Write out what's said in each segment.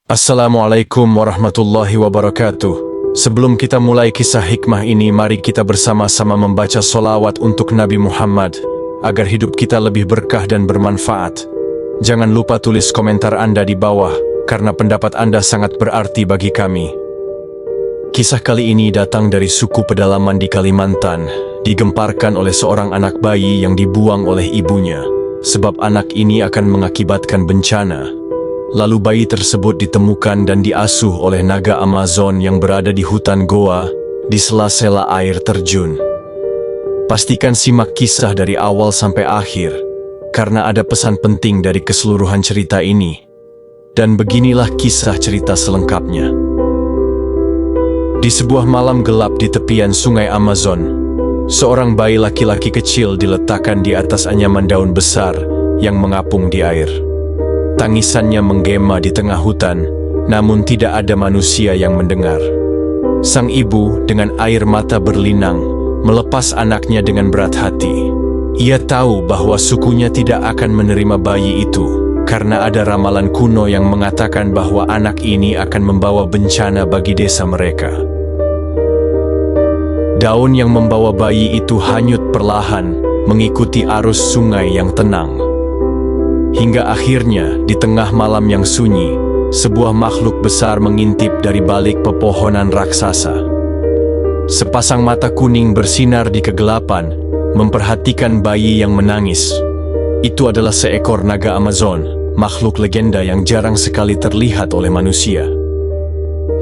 Assalamualaikum warahmatullahi wabarakatuh. Sebelum kita mulai kisah hikmah ini, mari kita bersama-sama membaca sholawat untuk Nabi Muhammad, agar hidup kita lebih berkah dan bermanfaat. Jangan lupa tulis komentar Anda di bawah, karena pendapat Anda sangat berarti bagi kami. Kisah kali ini datang dari suku pedalaman di Kalimantan, digemparkan oleh seorang anak bayi yang dibuang oleh ibunya, sebab anak ini akan mengakibatkan bencana. Lalu bayi tersebut ditemukan dan diasuh oleh naga Amazon yang berada di hutan goa, di sela-sela air terjun. Pastikan simak kisah dari awal sampai akhir, karena ada pesan penting dari keseluruhan cerita ini. Dan beginilah kisah cerita selengkapnya. Di sebuah malam gelap di tepian sungai Amazon, seorang bayi laki-laki kecil diletakkan di atas anyaman daun besar yang mengapung di air. Tangisannya menggema di tengah hutan, namun tidak ada manusia yang mendengar. Sang ibu dengan air mata berlinang melepas anaknya dengan berat hati. Ia tahu bahwa sukunya tidak akan menerima bayi itu, karena ada ramalan kuno yang mengatakan bahwa anak ini akan membawa bencana bagi desa mereka. Daun yang membawa bayi itu hanyut perlahan, mengikuti arus sungai yang tenang. Hingga akhirnya, di tengah malam yang sunyi, sebuah makhluk besar mengintip dari balik pepohonan raksasa. Sepasang mata kuning bersinar di kegelapan, memperhatikan bayi yang menangis. Itu adalah seekor naga Amazon, makhluk legenda yang jarang sekali terlihat oleh manusia.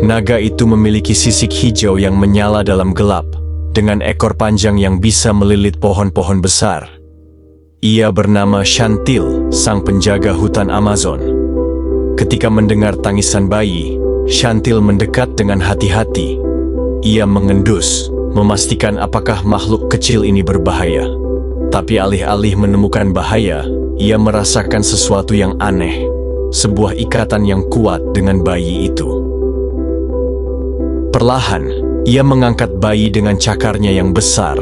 Naga itu memiliki sisik hijau yang menyala dalam gelap, dengan ekor panjang yang bisa melilit pohon-pohon besar. Ia bernama Shantil, sang penjaga hutan Amazon. Ketika mendengar tangisan bayi, Shantil mendekat dengan hati-hati. Ia mengendus, memastikan apakah makhluk kecil ini berbahaya. Tapi alih-alih menemukan bahaya, ia merasakan sesuatu yang aneh, sebuah ikatan yang kuat dengan bayi itu. Perlahan, ia mengangkat bayi dengan cakarnya yang besar,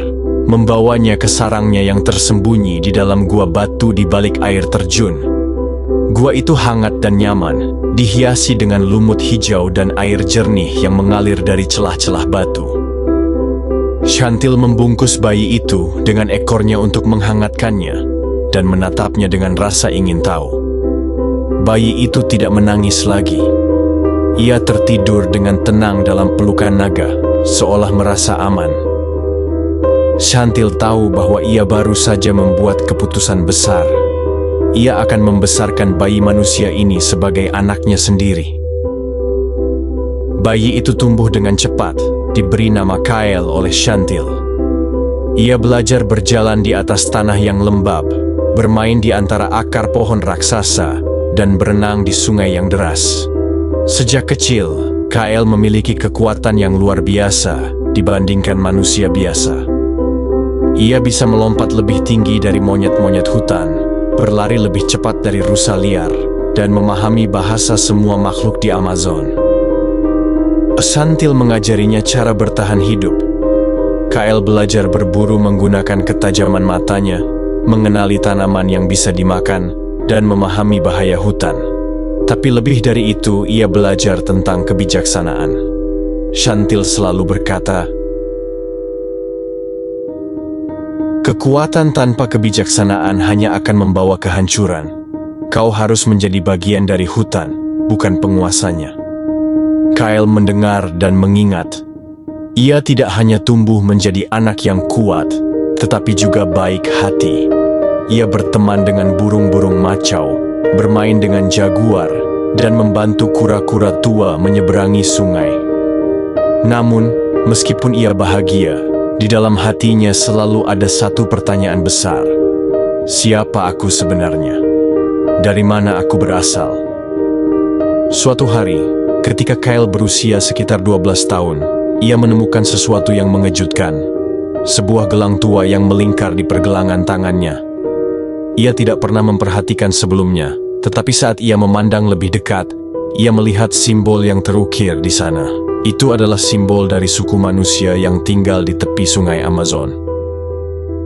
membawanya ke sarangnya yang tersembunyi di dalam gua batu di balik air terjun. Gua itu hangat dan nyaman, dihiasi dengan lumut hijau dan air jernih yang mengalir dari celah-celah batu. Shantil membungkus bayi itu dengan ekornya untuk menghangatkannya, dan menatapnya dengan rasa ingin tahu. Bayi itu tidak menangis lagi. Ia tertidur dengan tenang dalam pelukan naga, seolah merasa aman. Shantil tahu bahwa ia baru saja membuat keputusan besar. Ia akan membesarkan bayi manusia ini sebagai anaknya sendiri. Bayi itu tumbuh dengan cepat, diberi nama Kyle oleh Shantil. Ia belajar berjalan di atas tanah yang lembab, bermain di antara akar pohon raksasa, dan berenang di sungai yang deras. Sejak kecil, Kyle memiliki kekuatan yang luar biasa dibandingkan manusia biasa. Ia bisa melompat lebih tinggi dari monyet-monyet hutan, berlari lebih cepat dari rusa liar, dan memahami bahasa semua makhluk di Amazon. Shantil mengajarinya cara bertahan hidup. Kyle belajar berburu menggunakan ketajaman matanya, mengenali tanaman yang bisa dimakan, dan memahami bahaya hutan. Tapi lebih dari itu, ia belajar tentang kebijaksanaan. Shantil selalu berkata, "Kekuatan tanpa kebijaksanaan hanya akan membawa kehancuran. Kau harus menjadi bagian dari hutan, bukan penguasanya." Kyle mendengar dan mengingat. Ia tidak hanya tumbuh menjadi anak yang kuat, tetapi juga baik hati. Ia berteman dengan burung-burung macau, bermain dengan jaguar, dan membantu kura-kura tua menyeberangi sungai. Namun, meskipun ia bahagia, di dalam hatinya selalu ada satu pertanyaan besar. Siapa aku sebenarnya? Dari mana aku berasal? Suatu hari, ketika Kyle berusia sekitar 12 tahun, ia menemukan sesuatu yang mengejutkan. Sebuah gelang tua yang melingkar di pergelangan tangannya. Ia tidak pernah memperhatikan sebelumnya, tetapi saat ia memandang lebih dekat, ia melihat simbol yang terukir di sana. Itu adalah simbol dari suku manusia yang tinggal di tepi sungai Amazon.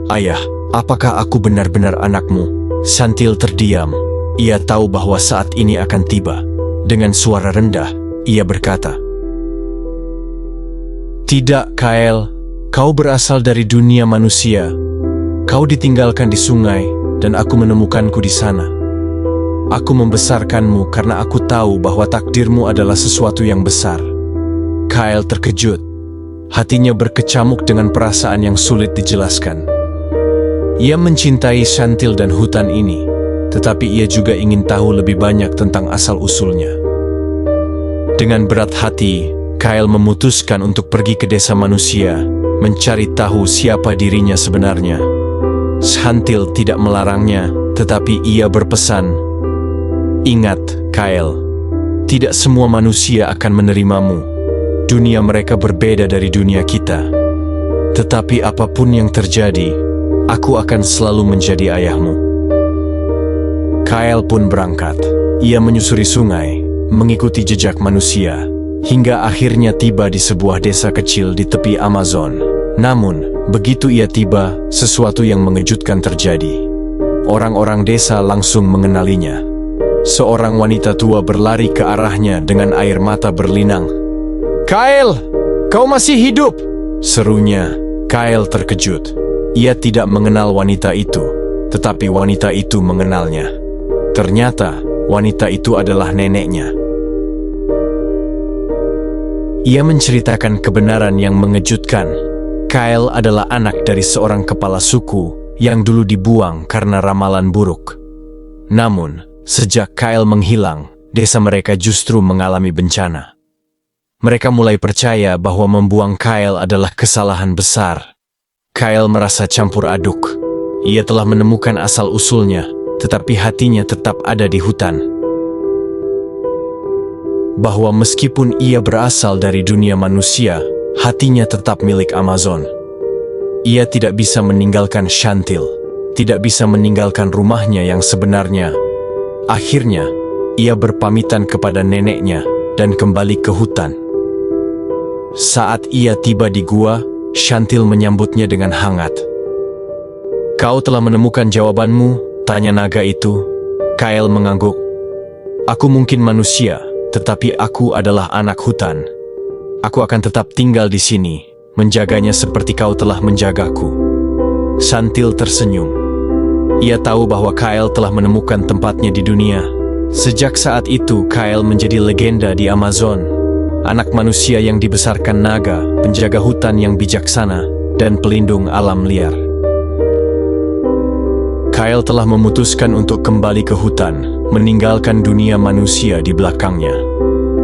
"Ayah, apakah aku benar-benar anakmu?" Shantil terdiam. Ia tahu bahwa saat ini akan tiba, Dengan suara rendah, ia berkata, "Tidak, Kael, kau berasal dari dunia manusia. Kau ditinggalkan di sungai, dan aku menemukanku di sana. Aku membesarkanmu karena aku tahu bahwa takdirmu adalah sesuatu yang besar." Kael terkejut. Hatinya berkecamuk dengan perasaan yang sulit dijelaskan. Ia mencintai Shantil dan hutan ini, tetapi ia juga ingin tahu lebih banyak tentang asal-usulnya. Dengan berat hati, Kael memutuskan untuk pergi ke desa manusia, mencari tahu siapa dirinya sebenarnya. Shantil tidak melarangnya, tetapi ia berpesan, "Ingat, Kael, tidak semua manusia akan menerimamu. Dunia mereka berbeda dari dunia kita. Tetapi apapun yang terjadi, aku akan selalu menjadi ayahmu." Kael pun berangkat. Ia menyusuri sungai, mengikuti jejak manusia, hingga akhirnya tiba di sebuah desa kecil di tepi Amazon. Namun, begitu ia tiba, sesuatu yang mengejutkan terjadi. Orang-orang desa langsung mengenalinya. Seorang wanita tua berlari ke arahnya dengan air mata berlinang. "Kael, kau masih hidup!" serunya. Kael terkejut. Ia tidak mengenal wanita itu, tetapi wanita itu mengenalnya. Ternyata, wanita itu adalah neneknya. Ia menceritakan kebenaran yang mengejutkan. Kael adalah anak dari seorang kepala suku yang dulu dibuang karena ramalan buruk. Namun, sejak Kael menghilang, desa mereka justru mengalami bencana. Mereka mulai percaya bahwa membuang Kael adalah kesalahan besar. Kael merasa campur aduk. Ia telah menemukan asal-usulnya, tetapi hatinya tetap ada di hutan. Bahwa meskipun ia berasal dari dunia manusia, hatinya tetap milik Amazon. Ia tidak bisa meninggalkan Shantil, tidak bisa meninggalkan rumahnya yang sebenarnya. Akhirnya, ia berpamitan kepada neneknya dan kembali ke hutan. Saat ia tiba di gua, Shantil menyambutnya dengan hangat. "Kau telah menemukan jawabanmu?" tanya naga itu. Kael mengangguk. "Aku mungkin manusia, tetapi aku adalah anak hutan. Aku akan tetap tinggal di sini, menjaganya seperti kau telah menjagaku." Shantil tersenyum. Ia tahu bahwa Kael telah menemukan tempatnya di dunia. Sejak saat itu, Kael menjadi legenda di Amazon. Anak manusia yang dibesarkan naga, penjaga hutan yang bijaksana, dan pelindung alam liar. Kael telah memutuskan untuk kembali ke hutan, meninggalkan dunia manusia di belakangnya.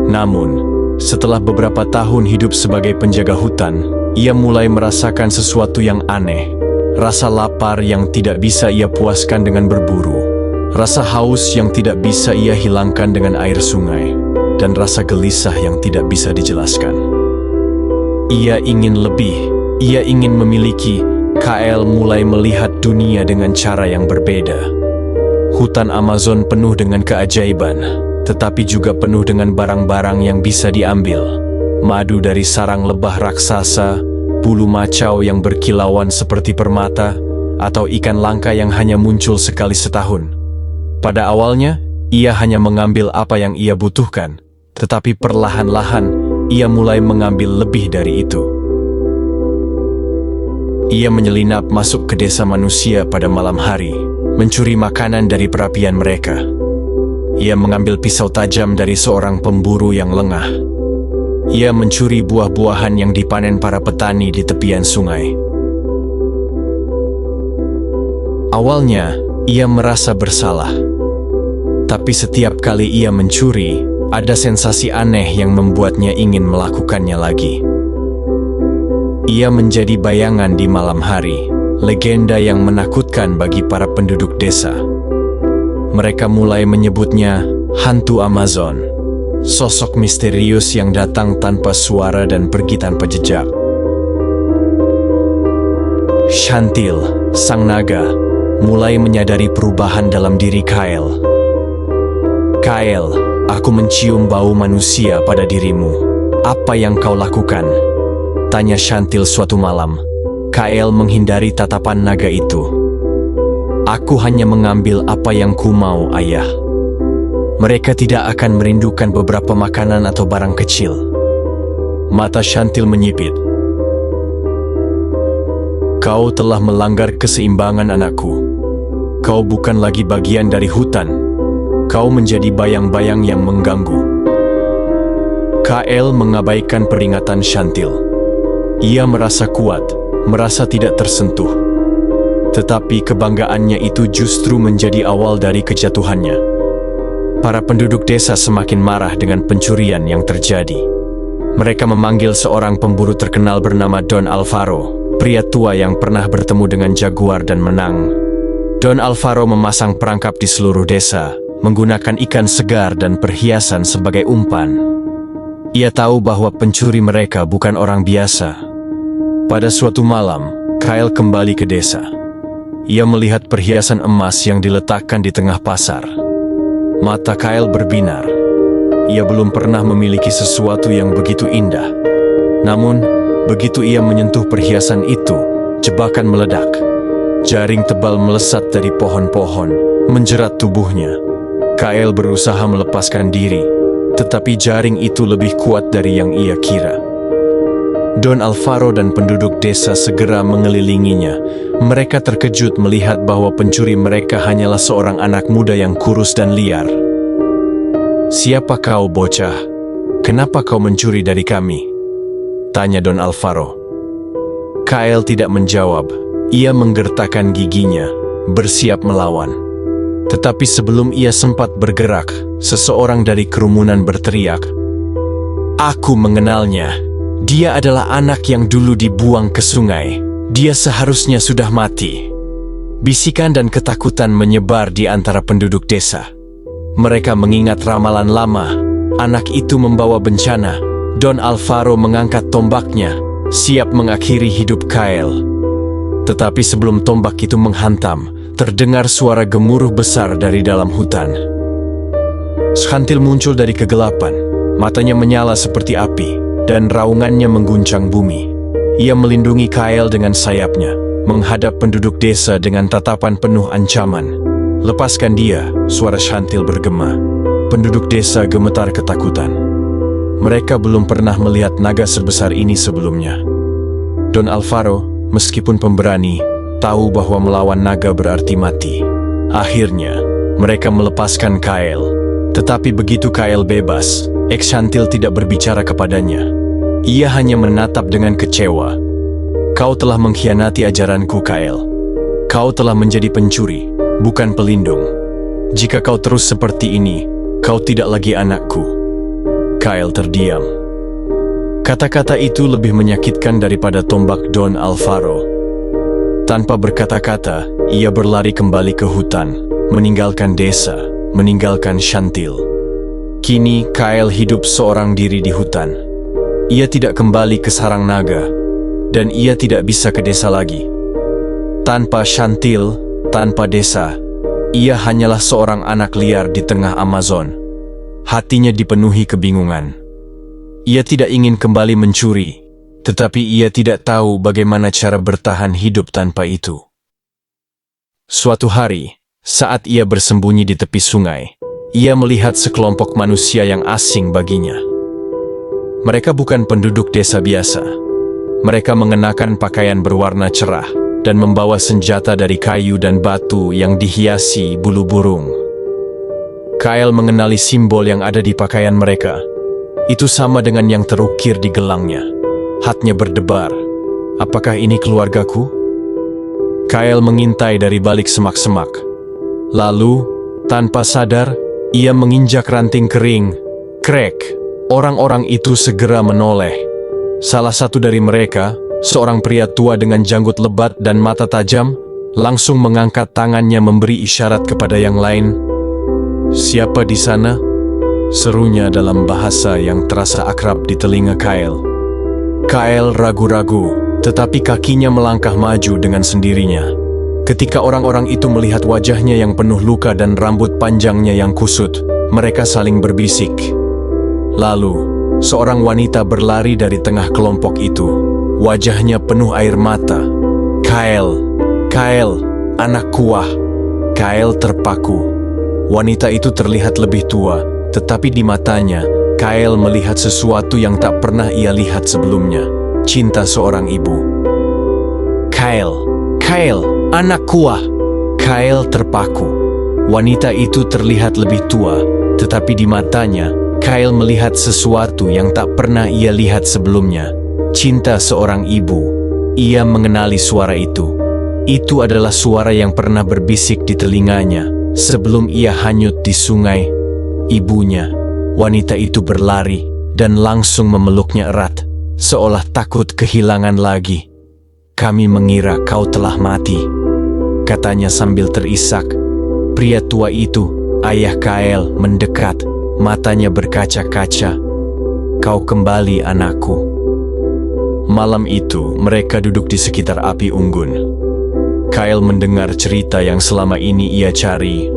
Namun, setelah beberapa tahun hidup sebagai penjaga hutan, ia mulai merasakan sesuatu yang aneh. Rasa lapar yang tidak bisa ia puaskan dengan berburu. Rasa haus yang tidak bisa ia hilangkan dengan air sungai. Dan rasa gelisah yang tidak bisa dijelaskan. Ia ingin lebih, ia ingin memiliki. Kael mulai melihat dunia dengan cara yang berbeda. Hutan Amazon penuh dengan keajaiban, tetapi juga penuh dengan barang-barang yang bisa diambil. Madu dari sarang lebah raksasa, bulu macau yang berkilauan seperti permata, atau ikan langka yang hanya muncul sekali setahun. Pada awalnya, ia hanya mengambil apa yang ia butuhkan. Tetapi perlahan-lahan, ia mulai mengambil lebih dari itu. Ia menyelinap masuk ke desa manusia pada malam hari, mencuri makanan dari perapian mereka. Ia mengambil pisau tajam dari seorang pemburu yang lengah. Ia mencuri buah-buahan yang dipanen para petani di tepian sungai. Awalnya, ia merasa bersalah. Tapi setiap kali ia mencuri, ada sensasi aneh yang membuatnya ingin melakukannya lagi. Ia menjadi bayangan di malam hari, legenda yang menakutkan bagi para penduduk desa. Mereka mulai menyebutnya hantu Amazon, sosok misterius yang datang tanpa suara dan pergi tanpa jejak. Shantil, sang naga, mulai menyadari perubahan dalam diri Kael. "Kael, aku mencium bau manusia pada dirimu. Apa yang kau lakukan?" tanya Shantil suatu malam. Kael menghindari tatapan naga itu. "Aku hanya mengambil apa yang ku mau, ayah." mereka tidak akan merindukan beberapa makanan atau barang kecil. Mata Shantil menyipit. Kau telah melanggar keseimbangan, anakku. Kau bukan lagi bagian dari hutan. Kau menjadi bayang-bayang yang mengganggu. Kael mengabaikan peringatan Shantil. Ia merasa kuat, merasa tidak tersentuh. Tetapi kebanggaannya itu justru menjadi awal dari kejatuhannya. Para penduduk desa semakin marah dengan pencurian yang terjadi. Mereka memanggil seorang pemburu terkenal bernama Don Alvaro, pria tua yang pernah bertemu dengan jaguar dan menang. Don Alvaro memasang perangkap di seluruh desa, menggunakan ikan segar dan perhiasan sebagai umpan. Ia tahu bahwa pencuri mereka bukan orang biasa. Pada suatu malam, Kael kembali ke desa. Ia melihat perhiasan emas yang diletakkan di tengah pasar. Mata Kael berbinar. Ia belum pernah memiliki sesuatu yang begitu indah. Namun, begitu ia menyentuh perhiasan itu, jebakan meledak. Jaring tebal melesat dari pohon-pohon, menjerat tubuhnya. Kael berusaha melepaskan diri, tetapi jaring itu lebih kuat dari yang ia kira. Don Alvaro dan penduduk desa segera mengelilinginya. Mereka terkejut melihat bahwa pencuri mereka hanyalah seorang anak muda yang kurus dan liar. "Siapa kau, bocah? Kenapa kau mencuri dari kami?" tanya Don Alvaro. Kael tidak menjawab. Ia menggertakkan giginya, bersiap melawan. Tetapi sebelum ia sempat bergerak, seseorang dari kerumunan berteriak, "Aku mengenalnya. Dia adalah anak yang dulu dibuang ke sungai. Dia seharusnya sudah mati." Bisikan dan ketakutan menyebar di antara penduduk desa. Mereka mengingat ramalan lama. Anak itu membawa bencana. Don Alvaro mengangkat tombaknya, siap mengakhiri hidup Kael. Tetapi sebelum tombak itu menghantam, terdengar suara gemuruh besar dari dalam hutan. Shantil muncul dari kegelapan. Matanya menyala seperti api, dan raungannya mengguncang bumi. Ia melindungi Kael dengan sayapnya, menghadap penduduk desa dengan tatapan penuh ancaman. "Lepaskan dia," suara Shantil bergema. Penduduk desa gemetar ketakutan. Mereka belum pernah melihat naga sebesar ini sebelumnya. Don Alvaro, meskipun pemberani, tahu bahwa melawan naga berarti mati. Akhirnya, mereka melepaskan Kael. Tetapi begitu Kael bebas, Shantil tidak berbicara kepadanya. Ia hanya menatap dengan kecewa. "Kau telah mengkhianati ajaranku, Kael. Kau telah menjadi pencuri, bukan pelindung. Jika kau terus seperti ini, kau tidak lagi anakku." Kael terdiam. Kata-kata itu lebih menyakitkan daripada tombak Don Alvaro. Tanpa berkata-kata, ia berlari kembali ke hutan, meninggalkan desa, meninggalkan Shantil. Kini, Kael hidup seorang diri di hutan. Ia tidak kembali ke sarang naga, dan ia tidak bisa ke desa lagi. Tanpa Shantil, tanpa desa, ia hanyalah seorang anak liar di tengah Amazon. Hatinya dipenuhi kebingungan. Ia tidak ingin kembali mencuri, tetapi ia tidak tahu bagaimana cara bertahan hidup tanpa itu. Suatu hari, saat ia bersembunyi di tepi sungai, ia melihat sekelompok manusia yang asing baginya. Mereka bukan penduduk desa biasa. Mereka mengenakan pakaian berwarna cerah dan membawa senjata dari kayu dan batu yang dihiasi bulu burung. Kael mengenali simbol yang ada di pakaian mereka. Itu sama dengan yang terukir di gelangnya. Hatinya berdebar. Apakah ini keluargaku? Kael mengintai dari balik semak-semak. Lalu, tanpa sadar, ia menginjak ranting kering. Krek! Orang-orang itu segera menoleh. Salah satu dari mereka, seorang pria tua dengan janggut lebat dan mata tajam, langsung mengangkat tangannya memberi isyarat kepada yang lain. "Siapa di sana?" serunya dalam bahasa yang terasa akrab di telinga Kael. Kael ragu-ragu, tetapi kakinya melangkah maju dengan sendirinya. Ketika orang-orang itu melihat wajahnya yang penuh luka dan rambut panjangnya yang kusut, mereka saling berbisik. Lalu, seorang wanita berlari dari tengah kelompok itu. Wajahnya penuh air mata. "Kael! Kael! Anak kuah!" Kael terpaku. Wanita itu terlihat lebih tua, tetapi di matanya, Kyle melihat sesuatu yang tak pernah ia lihat sebelumnya. Cinta seorang ibu. Kyle, anak kuah. Kyle terpaku. Wanita itu terlihat lebih tua, tetapi di matanya, Kyle melihat sesuatu yang tak pernah ia lihat sebelumnya. Cinta seorang ibu. Ia mengenali suara itu. Itu adalah suara yang pernah berbisik di telinganya sebelum ia hanyut di sungai. Ibunya, wanita itu berlari dan langsung memeluknya erat, seolah takut kehilangan lagi. "Kami mengira kau telah mati," katanya sambil terisak. Pria tua itu, ayah Kyle, mendekat, matanya berkaca-kaca. "Kau kembali, anakku." Malam itu, mereka duduk di sekitar api unggun. Kyle mendengar cerita yang selama ini ia cari.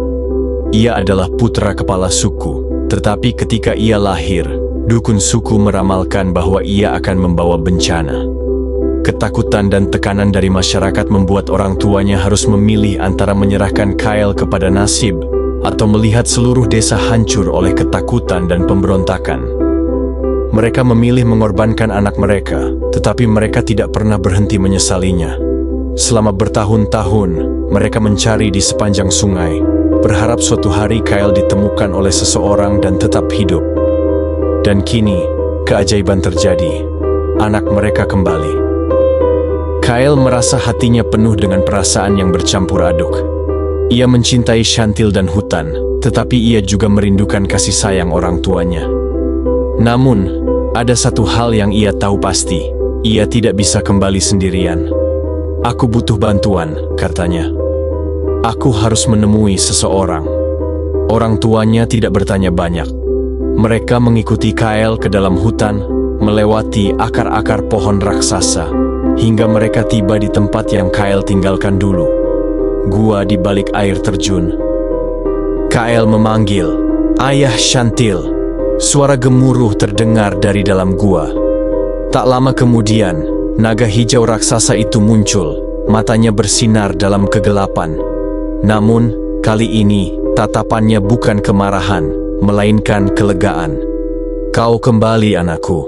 Ia adalah putra kepala suku, tetapi ketika ia lahir, dukun suku meramalkan bahwa ia akan membawa bencana. Ketakutan dan tekanan dari masyarakat membuat orang tuanya harus memilih antara menyerahkan Kyle kepada nasib atau melihat seluruh desa hancur oleh ketakutan dan pemberontakan. Mereka memilih mengorbankan anak mereka, tetapi mereka tidak pernah berhenti menyesalinya. Selama bertahun-tahun, mereka mencari di sepanjang sungai, berharap suatu hari Kyle ditemukan oleh seseorang dan tetap hidup. Dan kini, keajaiban terjadi. Anak mereka kembali. Kyle merasa hatinya penuh dengan perasaan yang bercampur aduk. Ia mencintai Chantil dan hutan, tetapi ia juga merindukan kasih sayang orang tuanya. Namun, ada satu hal yang ia tahu pasti, ia tidak bisa kembali sendirian. "Aku butuh bantuan," katanya. "Aku harus menemui seseorang." Orang tuanya tidak bertanya banyak. Mereka mengikuti Kyle ke dalam hutan, melewati akar-akar pohon raksasa, hingga mereka tiba di tempat yang Kyle tinggalkan dulu. Gua di balik air terjun. Kyle memanggil, "Ayah Chantil." Suara gemuruh terdengar dari dalam gua. Tak lama kemudian, naga hijau raksasa itu muncul, matanya bersinar dalam kegelapan. Namun, kali ini, tatapannya bukan kemarahan, melainkan kelegaan. "Kau kembali, anakku."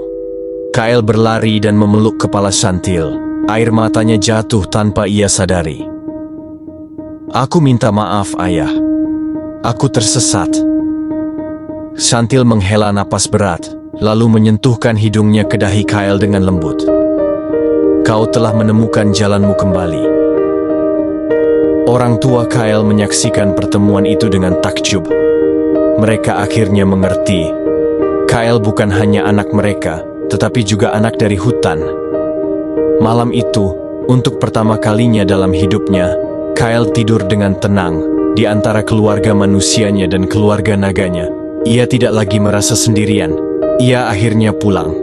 Kyle berlari dan memeluk kepala Chantil. Air matanya jatuh tanpa ia sadari. "Aku minta maaf, ayah. Aku tersesat." Chantil menghela napas berat, lalu menyentuhkan hidungnya ke dahi Kyle dengan lembut. "Kau telah menemukan jalanmu kembali." Orang tua Kyle menyaksikan pertemuan itu dengan takjub. Mereka akhirnya mengerti. Kyle bukan hanya anak mereka, tetapi juga anak dari hutan. Malam itu, untuk pertama kalinya dalam hidupnya, Kyle tidur dengan tenang di antara keluarga manusianya dan keluarga naganya. Ia tidak lagi merasa sendirian. Ia akhirnya pulang.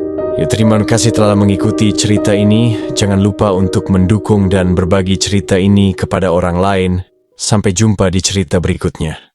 Terima kasih telah mengikuti cerita ini. Jangan lupa untuk mendukung dan berbagi cerita ini kepada orang lain. Sampai jumpa di cerita berikutnya.